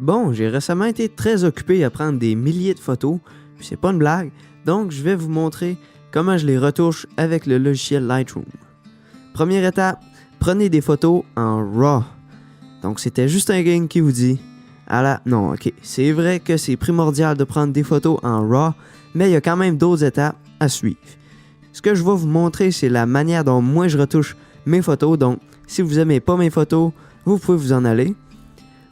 Bon, j'ai récemment été très occupé à prendre des milliers de photos, puis c'est pas une blague, donc je vais vous montrer comment je les retouche avec le logiciel Lightroom. Première étape, prenez des photos en RAW. Donc c'était Justin King qui vous dit, non, ok, c'est vrai que c'est primordial de prendre des photos en RAW, mais il y a quand même d'autres étapes à suivre. Ce que je vais vous montrer, c'est la manière dont moi je retouche mes photos, donc si vous n'aimez pas mes photos, vous pouvez vous en aller.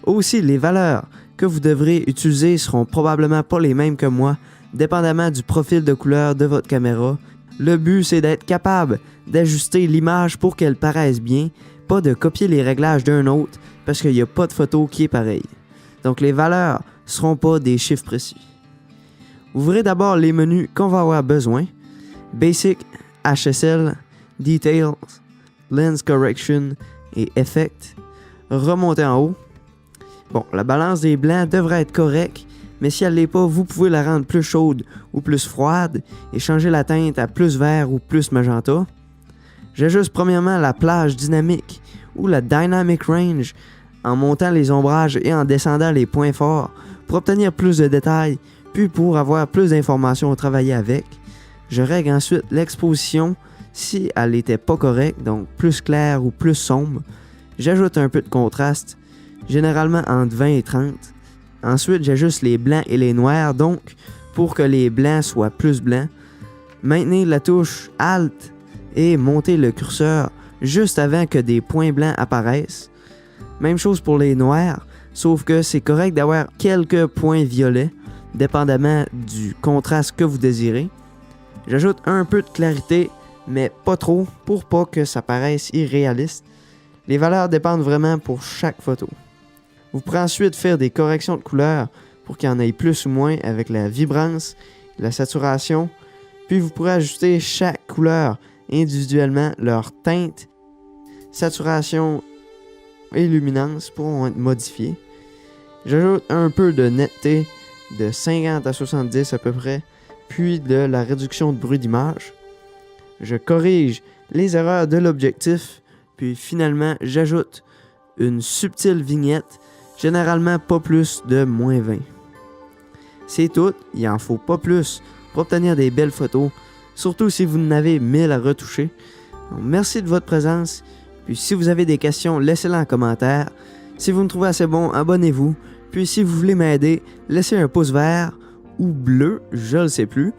Aussi, les valeurs que vous devrez utiliser seront probablement pas les mêmes que moi, dépendamment du profil de couleur de votre caméra. Le but, c'est d'être capable d'ajuster l'image pour qu'elle paraisse bien, pas de copier les réglages d'un autre, parce qu'il n'y a pas de photo qui est pareille. Donc les valeurs ne seront pas des chiffres précis. Ouvrez d'abord les menus qu'on va avoir besoin. Basic, HSL, Details, Lens Correction et Effect. Remontez en haut. Bon, la balance des blancs devrait être correcte, mais si elle ne l'est pas, vous pouvez la rendre plus chaude ou plus froide et changer la teinte à plus vert ou plus magenta. J'ajuste premièrement la plage dynamique ou la Dynamic Range en montant les ombrages et en descendant les points forts pour obtenir plus de détails, puis pour avoir plus d'informations à travailler avec. Je règle ensuite l'exposition si elle n'était pas correcte, donc plus claire ou plus sombre. J'ajoute un peu de contraste, généralement entre 20 et 30. Ensuite, j'ajuste les blancs et les noirs, donc pour que les blancs soient plus blancs. Maintenez la touche Alt et montez le curseur juste avant que des points blancs apparaissent. Même chose pour les noirs, sauf que c'est correct d'avoir quelques points violets, dépendamment du contraste que vous désirez. J'ajoute un peu de clarité, mais pas trop, pour pas que ça paraisse irréaliste. Les valeurs dépendent vraiment pour chaque photo. Vous pourrez ensuite faire des corrections de couleurs pour qu'il y en ait plus ou moins avec la vibrance, la saturation, puis vous pourrez ajuster chaque couleur individuellement, leur teinte, saturation et luminance pourront être modifiées. J'ajoute un peu de netteté de 50 à 70 à peu près, puis de la réduction de bruit d'image. Je corrige les erreurs de l'objectif, puis finalement j'ajoute une subtile vignette, généralement pas plus de -20. C'est tout, il en faut pas plus pour obtenir des belles photos, surtout si vous en avez 1000 à retoucher. Donc, merci de votre présence, puis si vous avez des questions, laissez-les en commentaire. Si vous me trouvez assez bon, abonnez-vous, puis si vous voulez m'aider, laissez un pouce vert ou bleu, je ne le sais plus.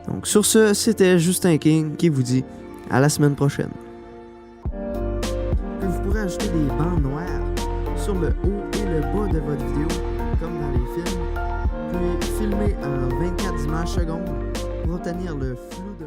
Donc sur ce, c'était Justin King qui vous dit à la semaine prochaine. Vous pourrez ajouter des bandes noires sur le haut et le bas de votre vidéo, comme dans les films, puis filmer en 24 images secondes pour obtenir le flou de